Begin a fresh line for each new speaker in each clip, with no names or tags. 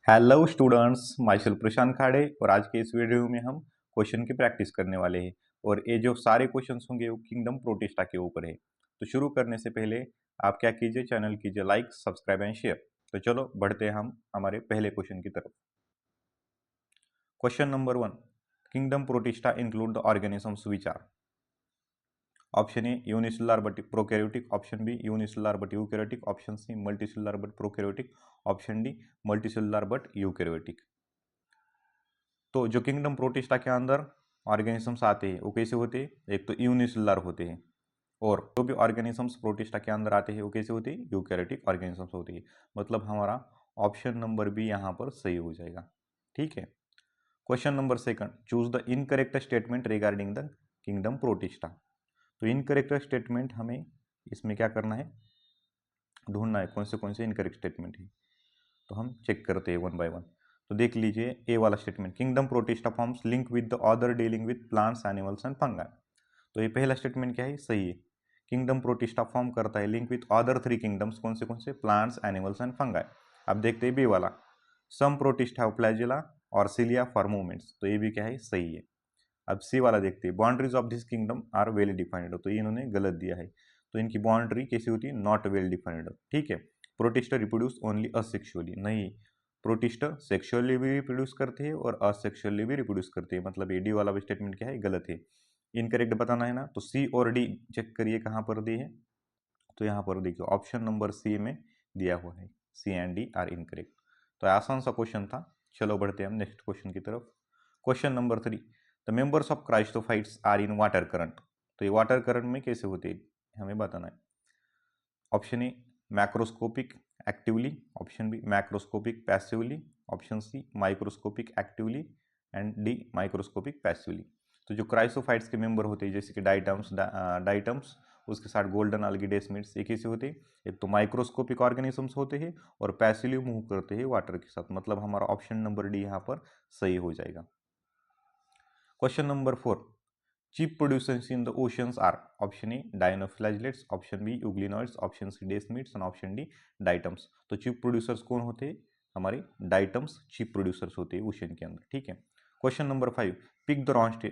Hello students, myself प्रशांत खाड़े और आज के इस वीडियो में हम क्वेश्चन की प्रैक्टिस करने वाले हैं। और ये जो सारे क्वेश्चंस होंगे वो किंगडम प्रोटिस्टा के ऊपर है। तो शुरू करने से पहले आप क्या कीजिए, चैनल कीजिए लाइक, सब्सक्राइब एंड शेयर। तो चलो बढ़ते हैं हम हमारे पहले क्वेश्चन की तरफ। Question number 1, kingdom Protista include the organisms which are. Option A unicellular but prokaryotic, option B unicellular but eukaryotic, option C multicellular but prokaryotic, option D multicellular but eukaryotic. तो जो किंगडम प्रोटिस्टा के अंदर organisms आते हैं वो कैसे होते हैं? एक तो यूनिसेलुलर होते हैं, और जो भी ऑर्गेनिजम्स प्रोटिस्टा के अंदर आते हैं वो कैसे होते हैं? यूकैरियोटिक ऑर्गेनिजम्स होते हैं। मतलब हमारा ऑप्शन नंबर बी यहाँ पर सही हो जाएगा। ठीक है। Question number second, choose the incorrect statement regarding the kingdom protista. तो इनकरेक्ट स्टेटमेंट हमें इसमें क्या करना है, ढूंढना है कौन से इनकरेक्ट स्टेटमेंट है। तो हम चेक करते हैं वन बाय वन। तो देख लीजिए ए वाला statement, kingdom protista forms link with the other dealing with plants animals and fungi. तो ये पहला स्टेटमेंट क्या है? सही है। किंगडम प्रोटिस्टा फॉर्म करता है link with other three kingdoms, कौन से? Plants animals and fungi. अब देखते हैं बी वाला, सम प्रोटिस्टा हैव फ्लैजिला और सिलिया फॉर मूवमेंट्स। तो ये भी क्या है? सही है। अब सी वाला देखते हैं, boundaries of this kingdom are well defined. तो ये इन्होंने गलत दिया है। तो इनकी बाउंड्री कैसी होती है? Not well defined. ठीक है। प्रोटिस्टा रिप्रोड्यूस ओनली असेक्सुअली, नहीं, प्रोटिस्टा सेक्सुअली भी रिप्रोड्यूस करते हैं और असेक्सुअली भी रिप्रोड्यूस करते हैं। मतलब ये डी वाला भी स्टेटमेंट क्या है? गलत है। इनकरेक्ट बताना है ना, तो सी और डी चेक करिए कहाँ पर दी है। तो यहाँ पर देखिए ऑप्शन नंबर सी में दिया हुआ है, सी एंड डी आर इनकरेक्ट। तो आसान सा क्वेश्चन था। चलो बढ़ते हैं हम नेक्स्ट क्वेश्चन की तरफ। Question number 3, the members of chrysophytes are in water current. तो ये वाटर करंट में कैसे होते हैं हमें बताना है। Option A macroscopic actively, option B macroscopic passively, option C microscopic actively and D microscopic passively. तो जो क्राइसोफाइट्स के मेंबर होते हैं जैसे कि डाइटम्स, उसके साथ गोल्डन algae डेस्मिड्स, ये कैसे होते हैं? एक तो माइक्रोस्कोपिक ऑर्गेनिजम्स होते हैं और पैसिवली मूव करते हैं वाटर के साथ। मतलब हमारा ऑप्शन नंबर डी यहाँ पर सही हो जाएगा। Question number 4, chief producers in the oceans are. Option A dinoflagellates, option B euglenoids, option C desmids and option D diatoms. तो चीप प्रोड्यूसर्स कौन होते हैं? हमारे डाइटम्स चीप प्रोड्यूसर्स होते हैं ओशन के अंदर। ठीक है। Question number 5, pick the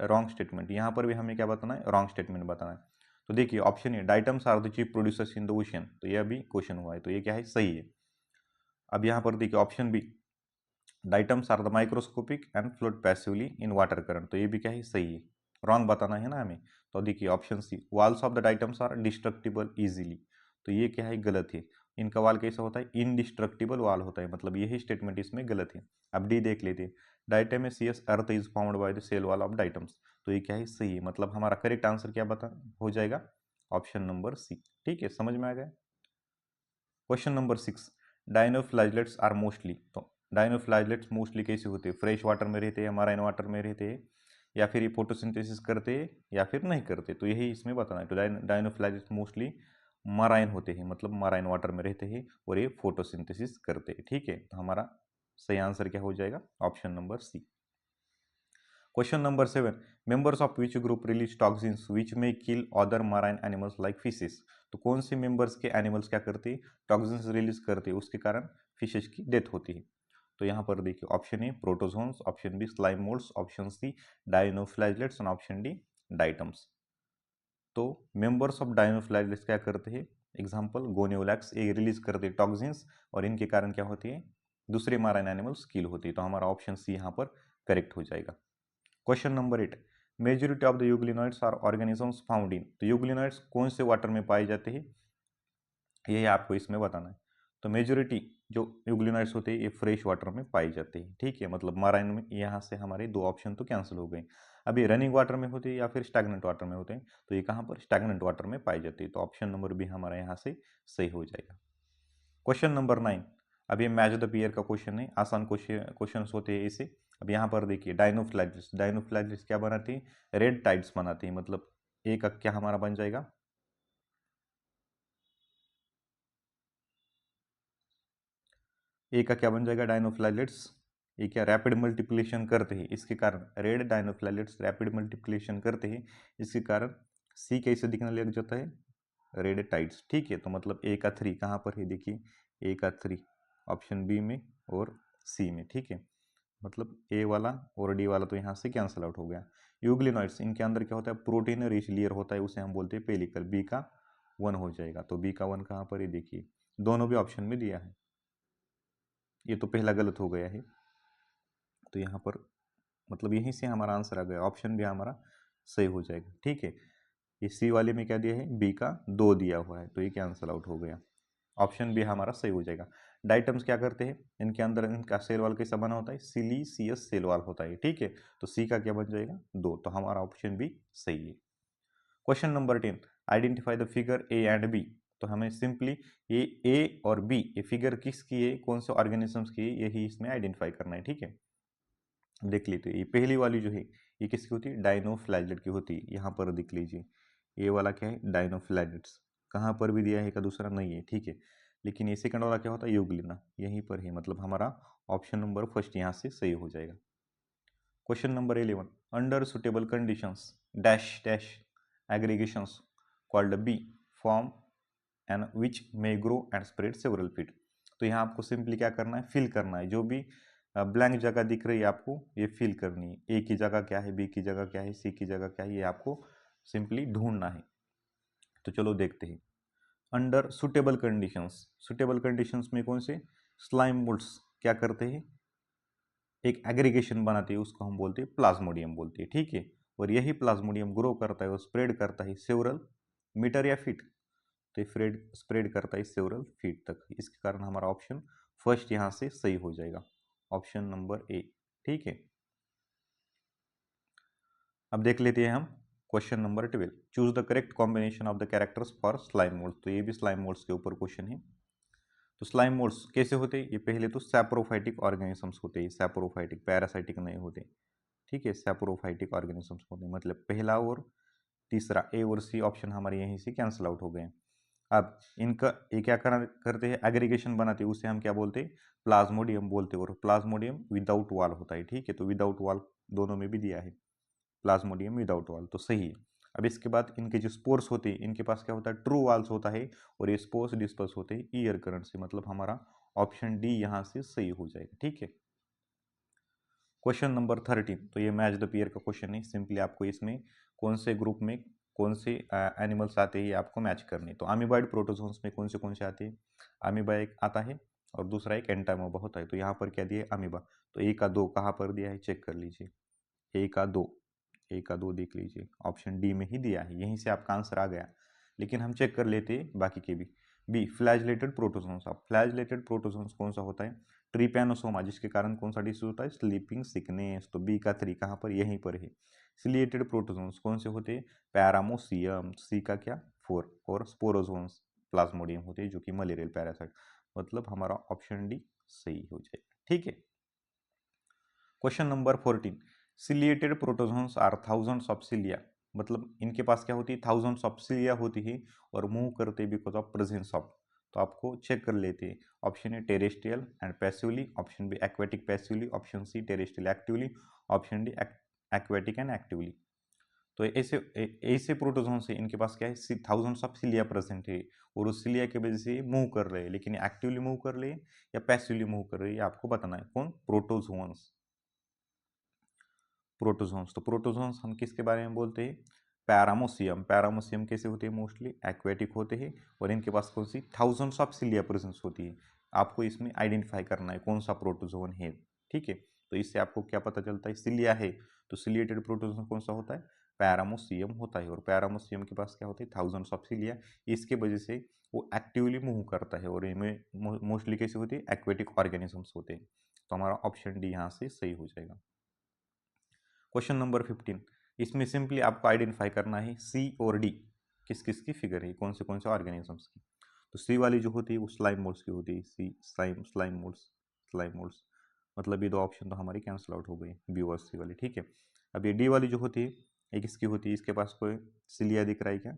wrong statement. यहाँ पर भी हमें क्या बताना है? रॉन्ग स्टेटमेंट बताना है। तो देखिए option A diatoms are the chief producers in the ocean, तो यह भी क्वेश्चन हुआ है, तो ये क्या है? सही है। अब यहाँ पर देखिए option B, diatoms are the microscopic and float passively in water current, तो ये भी क्या है? सही है। रॉन्ग बताना है ना हमें। तो देखिए option C, walls of the diatoms are destructible easily. तो ये क्या है? गलत है। इनका वाल कैसा होता है? इनडिस्ट्रक्टिबल वाल होता है। मतलब यही स्टेटमेंट इसमें गलत है। अब डी देख लेते हैं, diatomaceous earth is found by the cell wall of diatoms. तो ये क्या है? सही है। मतलब हमारा करेक्ट आंसर क्या बता हो जाएगा? Option number C. ठीक है, समझ में आ गया। Question number 6, dinoflagellates are mostly. तो डायनोफ्लैजिलेट्स मोस्टली कैसे होते हैं? फ्रेश वाटर में रहते हैं, मराइन वाटर में रहते हैं, या फिर ये फोटोसिंथेसिस करते हैं या फिर नहीं करते। तो यही इसमें बताना है। तो डायनोफ्लैजिलेट्स मोस्टली मराइन होते हैं, मतलब मराइन वाटर में रहते हैं और ये फोटोसिंथेसिस करते हैं। ठीक है, तो हमारा सही आंसर क्या हो जाएगा? Option number C. Question number 7, members of which group release toxins which may kill other marine animals like fishes. तो कौन से मेंबर्स के एनिमल्स क्या करते हैं? टॉक्सिन्स रिलीज करते हैं, उसके कारण फिशेस की डेथ होती है। तो यहाँ पर देखिए option A protozoans, option B slime moulds, option C dinoflagellates and option D diatoms. तो मेंबर्स ऑफ डायनोफ्लैजिलेट्स क्या करते हैं? एग्जाम्पल गोनियोलैक्स, ये रिलीज करते हैं टॉक्सिन्स और इनके कारण क्या होती है? दूसरे मराइन एनिमल्स किल होती है। तो हमारा ऑप्शन सी यहाँ पर करेक्ट हो जाएगा। Question number 8, majority of the euglenoids are organisms found in. तो यूग्लिनॉइड्स कौन से वाटर में पाए जाते हैं? यही आपको इसमें बताना है। तो मेजोरिटी जो यूग्लिनॉइड्स होते हैं ये फ्रेश वाटर में पाए जाते हैं। ठीक है, मतलब मराइन में यहाँ से हमारे दो ऑप्शन तो कैंसिल हो गए। अब ये रनिंग वाटर में होते हैं या फिर स्टैग्नेंट वाटर में होते हैं, तो ये कहाँ पर? स्टैग्नेंट वाटर में पाई जाती है। तो ऑप्शन नंबर बी हमारा यहाँ से सही हो जाएगा। क्वेश्चन नंबर 9, अब ये मैच द पेयर का क्वेश्चन है, आसान क्वेश्चन होते हैं इसे। अब यहाँ पर देखिए डायनोफ्लैजिलेट्स क्या बनाती है? रेड टाइड्स बनाती है। मतलब ए का क्या हमारा बन जाएगा? ए का क्या बन जाएगा? डायनोफ्लैजिलेट्स। ये क्या रैपिड मल्टीप्लिकेशन करते हैं, इसके कारण रेड डायनोफ्लैजिलेट्स रैपिड मल्टीप्लिकेशन करते हैं, इसके कारण सी कैसे दिखने लग जाता है? Red tides. ठीक है, तो मतलब ए का 3 कहाँ पर है? देखिए ए का 3 ऑप्शन बी में और सी में, ठीक है। मतलब ए वाला और डी वाला तो यहाँ से कैंसिल आउट हो गया। यूग्लिनॉइड्स, इनके अंदर क्या होता है, प्रोटीन रिच लेयर होता है, उसे हम बोलते हैं पेलिकल, बी का 1 हो जाएगा। तो बी का 1 कहाँ पर है, देखिए दोनों भी ऑप्शन में दिया है, ये तो पहला गलत हो गया है, तो यहाँ पर मतलब यहीं से हमारा आंसर आ गया, ऑप्शन भी हमारा सही हो जाएगा, ठीक है। ये सी वाले में क्या दिया है, बी का 2 दिया हुआ है, तो ये कैंसिल आउट हो गया, ऑप्शन भी हमारा सही हो जाएगा। डाइटम्स क्या करते हैं, इनके अंदर इनका सेल वाल कैसा बना होता है, सिलीसियस सेल वाल होता है, ठीक है। तो सी का क्या बन जाएगा, 2, तो हमारा ऑप्शन भी सही है। Question number 10, identify the figure A and B. तो हमें सिंपली ये ए और बी, ये फिगर किसकी है, कौन से ऑर्गेनिजम्स की है, यही इसमें आइडेंटिफाई करना है, ठीक है। देख लेते हैं, ये पहली वाली जो है ये किसकी होती है, डाइनोफ्लैजेलेट की होती है, यहाँ पर देख लीजिए ये वाला क्या है, डाइनोफ्लैजेलेट्स, कहाँ पर भी दिया है का दूसरा नहीं है, ठीक है। लेकिन ये सेकंड वाला क्या होता है, यूग्लिना, यहीं पर है, मतलब हमारा ऑप्शन नंबर फर्स्ट यहाँ से सही हो जाएगा। Question number 11, under suitable conditions dash dash aggregations called be form and which may grow and spread several feet. तो यहाँ आपको सिंपली क्या करना है, फिल करना है, जो भी ब्लैंक जगह दिख रही है आपको ये फिल करनी है, ए की जगह क्या है, बी की जगह क्या है, सी की जगह क्या है, ये आपको सिंपली ढूंढना है। तो चलो देखते हैं, under suitable conditions, suitable conditions में कौन से, स्लाइम मोल्ड्स क्या करते हैं, एक एग्रीगेशन बनाती है, उसको हम बोलते हैं प्लाज्मोडियम बोलते हैं, ठीक है। और यही प्लाज्मोडियम ग्रो करता है और स्प्रेड करता है सेवरल मीटर या फीट, तो स्प्रेड स्प्रेड करता है सेवरल फीट तक, इसके कारण हमारा ऑप्शन फर्स्ट यहाँ से सही हो जाएगा, ऑप्शन नंबर ए, ठीक है। अब देख लेते हैं हम question number 12, choose the correct combination of the characters for slime moulds. तो ये भी स्लाइम मोल्ड्स के ऊपर क्वेश्चन है। तो स्लाइम मोल्ड्स कैसे होते हैं, ये पहले तो सैप्रोफाइटिक ऑर्गेनिजम्स होते हैं, सैप्रोफाइटिक, पैरासाइटिक नहीं होते, ठीक है, सैप्रोफाइटिक ऑर्गेनिजम्स होते हैं, मतलब पहला और तीसरा ए और सी ऑप्शन हमारे यहीं से कैंसिल आउट हो गए। अब इनका ये क्या करते हैं, एग्रीगेशन बनाते हैं, उसे हम क्या बोलते हैं, प्लाज्मोडियम बोलते हैं, और प्लाज्मोडियम विदाउट वॉल होता है, ठीक है। तो विदाउट वॉल दोनों में भी दिया है, प्लाज्मोडियम विदाउट वॉल, तो सही है। अब इसके बाद इनके जो स्पोर्स होते हैं, इनके पास क्या होता है, ट्रू वॉल्स होता है, और ये स्पोर्स डिस्पर्स होते हैं ईयर करंट से, मतलब हमारा ऑप्शन डी यहाँ से सही हो जाएगा, ठीक है। क्वेश्चन नंबर 13, तो ये मैच द पेयर का क्वेश्चन है, सिंपली आपको इसमें कौन से ग्रुप में कौन से एनिमल्स आते हैं ये आपको मैच करने। तो अमीबाइड प्रोटोजोन्स में कौन से आते हैं, अमीबा एक आता है और दूसरा एक एंटामोबा होता है। तो यहाँ पर क्या दिया है, अमीबा, तो ए का 2 कहाँ पर दिया है, चेक कर लीजिए, ए का 2, ए का 2 देख लीजिए, ऑप्शन डी में ही दिया है, यहीं से आपका आंसर आ गया। लेकिन हम चेक कर लेते हैं बाकी के भी। बी फ्लैजलेटेड प्रोटोजोन्स, अब फ्लैजलेटेड प्रोटोजोन्स कौन सा होता है, ट्रिपैनोसोमा, जिसके कारण कौन सा डिसीज होता है, स्लीपिंग सिकनेस, तो बी का 3 कहाँ पर, यहीं पर है। सिलिएटेड प्रोटोजोन्स कौन से होते हैं, पैरामोसियम, सी का क्या 4, और स्पोरोजोन्स प्लाज्मोडियम होते हैं जो कि मलेरियल पैरासाइट, मतलब हमारा ऑप्शन डी सही हो जाएगा, ठीक है। Question number 14, ciliated protozoans are thousands of cilia, मतलब इनके पास क्या होती है, थाउजेंड्स ऑफ सिलिया होती है और मूव करते बिकॉज ऑफ प्रेजेंस ऑफ। तो आपको चेक कर लेते हैं, option A terrestrial and passively, option B aquatic passively, option C terrestrial actively, option D aquatic and actively. तो ऐसे ऐसे प्रोटोजोन से इनके पास क्या है, थाउजेंड्स ऑफ सिलिया प्रेजेंट है, और उस सिलिया की वजह से मूव कर रहे हैं, लेकिन एक्टिवली मूव कर रहे हैं या पैसिवली मूव कर रहे हैं, आपको बताना है, कौन, प्रोटोजोन्स। प्रोटोजोन्स, तो प्रोटोजोन्स हम किसके बारे में बोलते हैं, पैरामोसियम, पैरामोसियम कैसे होते हैं, मोस्टली एक्वेटिक होते हैं, और इनके पास कौन सी, थाउजेंड्स ऑफ सिलिया प्रेजेंस होती है। आपको इसमें आइडेंटिफाई करना है कौन सा प्रोटोजोन है, ठीक है। तो इससे आपको क्या पता चलता है, सिलिया है तो सिलिएटेड प्रोटोजोन कौन सा होता है, पैरामोसियम होता है, और पैरामोसियम के पास क्या होते हैं, थाउजेंड्स ऑफ सिलिया, इसके वजह से वो एक्टिवली मूव करता है, और इनमें मोस्टली कैसे होती है, एक्वेटिक ऑर्गेनिजम्स होते हैं। तो हमारा ऑप्शन डी यहाँ से सही हो जाएगा। क्वेश्चन नंबर 15, इसमें सिंपली आपको आइडेंटिफाई करना है सी और डी किस किस की फिगर है, कौन से ऑर्गेनिजम्स की। तो सी वाली जो होती है वो स्लाइम मोल्ड्स की होती है, सी स्लाइम मोल्ड्स, स्लाइम मोल्ड्स, मतलब ये दो ऑप्शन तो हमारी कैंसिल आउट हो गई, बी और सी वाली, ठीक है। अब ये डी वाली जो होती है एक इसकी होती है, इसके पास कोई सिलिया दिख रहा है क्या,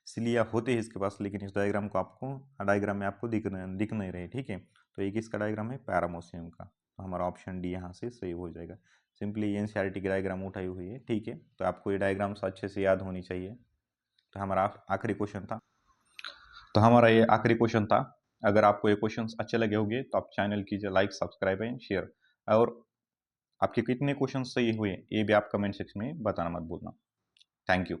सिलिया होते हैं इसके पास, लेकिन इस डायग्राम को आपको, डायग्राम में आपको दिख नहीं रहे, ठीक है। तो एक इसका डायग्राम है पैरामोसियम का, तो हमारा ऑप्शन डी यहाँ से सही हो जाएगा। सिंपली एनसीईआरटी की डायग्राम उठाई हुई है, ठीक है, तो आपको ये डायग्राम्स अच्छे से याद होनी चाहिए। तो हमारा आखिरी क्वेश्चन था, तो हमारा ये आखिरी क्वेश्चन था, अगर आपको ये क्वेश्चंस अच्छे लगे होंगे तो आप चैनल कीजिए लाइक, सब्सक्राइब एंड शेयर। और आपके कितने क्वेश्चन सही हुए ये भी आप कमेंट सेक्शन में बताना मत भूलना। Thank you.